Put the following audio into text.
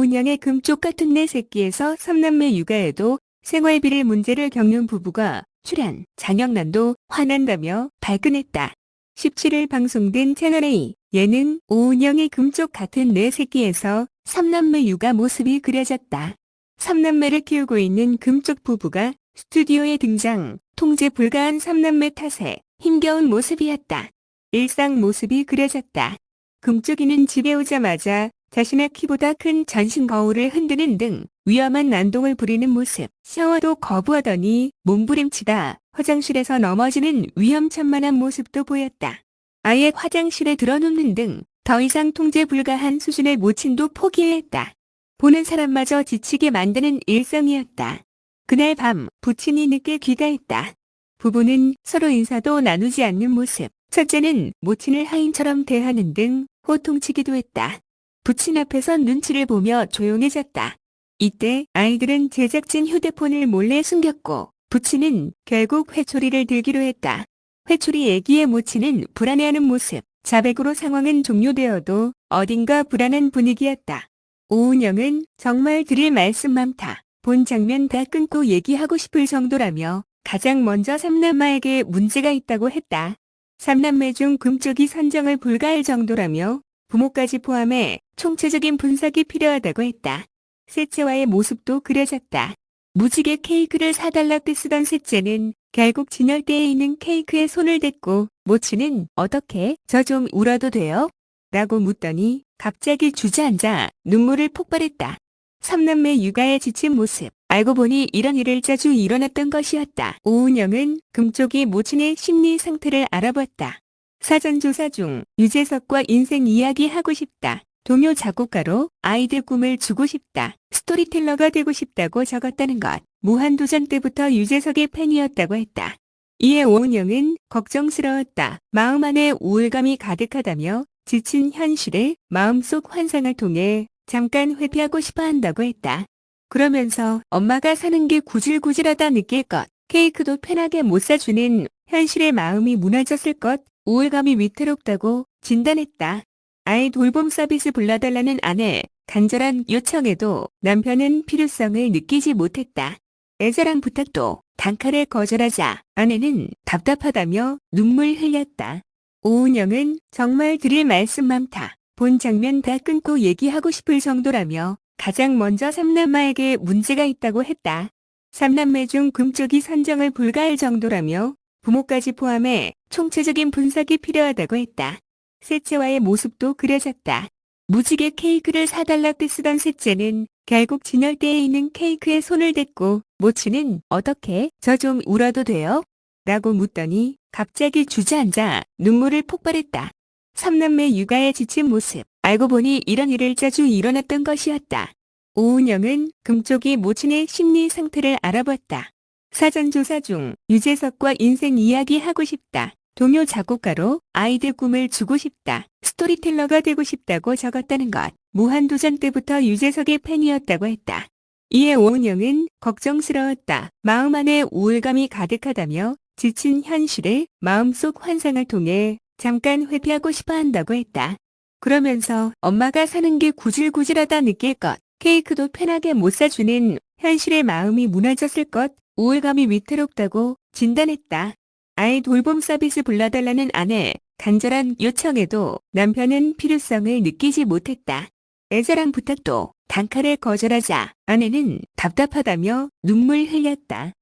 오은영의 금쪽 같은 내 새끼에서 3남매 육아에도 생활비리 문제를 겪는 부부가 출연, 장영란도 화난다며 발끈했다. 17일 방송된 채널A 예능 오은영의 금쪽 같은 내 새끼에서 3남매 육아 모습이 그려졌다. 3남매를 키우고 있는 금쪽 부부가 스튜디오에 등장, 통제 불가한 3남매 탓에 힘겨운 모습이었다. 일상 모습이 그려졌다. 금쪽이는 집에 오자마자 자신의 키보다 큰 전신 거울을 흔드는 등 위험한 난동을 부리는 모습, 샤워도 거부하더니 몸부림치다 화장실에서 넘어지는 위험천만한 모습도 보였다. 아예 화장실에 들어눕는 등 더 이상 통제 불가한 수준의 모친도 포기했다. 보는 사람마저 지치게 만드는 일상이었다. 그날 밤 부친이 늦게 귀가했다. 부부는 서로 인사도 나누지 않는 모습, 첫째는 모친을 하인처럼 대하는 등 호통치기도 했다. 부친 앞에서 눈치를 보며 조용해졌다. 이때 아이들은 제작진 휴대폰을 몰래 숨겼고 부친은 결국 회초리를 들기로 했다. 회초리 애기의 모친은 불안해하는 모습, 자백으로 상황은 종료되어도 어딘가 불안한 분위기였다. 오은영은 정말 드릴 말씀 많다. 본 장면 다 끊고 얘기하고 싶을 정도라며 가장 먼저 삼남매에게 문제가 있다고 했다. 삼남매 중 금쪽이 선정을 불가할 정도라며 부모까지 포함해 총체적인 분석이 필요하다고 했다. 셋째와의 모습도 그려졌다. 무지개 케이크를 사달라고 쓰던 셋째는 결국 진열대에 있는 케이크에 손을 댔고 모친은 어떻게 저 좀 울어도 돼요? 라고 묻더니 갑자기 주저앉아 눈물을 폭발했다. 삼남매 육아에 지친 모습, 알고 보니 이런 일을 자주 일어났던 것이었다. 오은영은 금쪽이 모친의 심리 상태를 알아봤다. 사전 조사 중 유재석과 인생 이야기 하고 싶다. 동요 작곡가로 아이들 꿈을 주고 싶다. 스토리텔러가 되고 싶다고 적었다는 것. 무한도전 때부터 유재석의 팬이었다고 했다. 이에 오은영은 걱정스러웠다. 마음 안에 우울감이 가득하다며 지친 현실을 마음속 환상을 통해 잠깐 회피하고 싶어 한다고 했다. 그러면서 엄마가 사는 게 구질구질하다 느낄 것, 케이크도 편하게 못 사주는 현실의 마음이 무너졌을 것, 우울감이 위태롭다고 진단했다. 아이 돌봄 서비스 불러달라는 아내 간절한 요청에도 남편은 필요성을 느끼지 못했다. 애절한 부탁도 단칼에 거절하자 아내는 답답하다며 눈물 흘렸다. 오은영은 정말 드릴 말씀 많다. 본 장면 다 끊고 얘기하고 싶을 정도라며 가장 먼저 삼남매에게 문제가 있다고 했다. 삼남매 중 금쪽이 선정을 불가할 정도라며 부모까지 포함해 총체적인 분석이 필요하다고 했다. 셋째와의 모습도 그려졌다. 무지개 케이크를 사달라고 쓰던 셋째는 결국 진열대에 있는 케이크에 손을 댔고 모친은 어떻게 저 좀 울어도 돼요? 라고 묻더니 갑자기 주저앉아 눈물을 폭발했다. 삼남매 육아에 지친 모습, 알고 보니 이런 일을 자주 일어났던 것이었다. 오은영은 금쪽이 모친의 심리 상태를 알아봤다. 사전 조사 중 유재석과 인생 이야기 하고 싶다. 동요 작곡가로 아이들 꿈을 주고 싶다. 스토리텔러가 되고 싶다고 적었다는 것. 무한도전 때부터 유재석의 팬이었다고 했다. 이에 오은영은 걱정스러웠다. 마음 안에 우울감이 가득하다며 지친 현실을 마음속 환상을 통해 잠깐 회피하고 싶어 한다고 했다. 그러면서 엄마가 사는 게 구질구질하다 느낄 것, 케이크도 편하게 못 사주는 현실의 마음이 무너졌을 것, 우울감이 위태롭다고 진단했다. 아이 돌봄 서비스 불러달라는 아내 간절한 요청에도 남편은 필요성을 느끼지 못했다. 애절한 부탁도 단칼에 거절하자 아내는 답답하다며 눈물 흘렸다.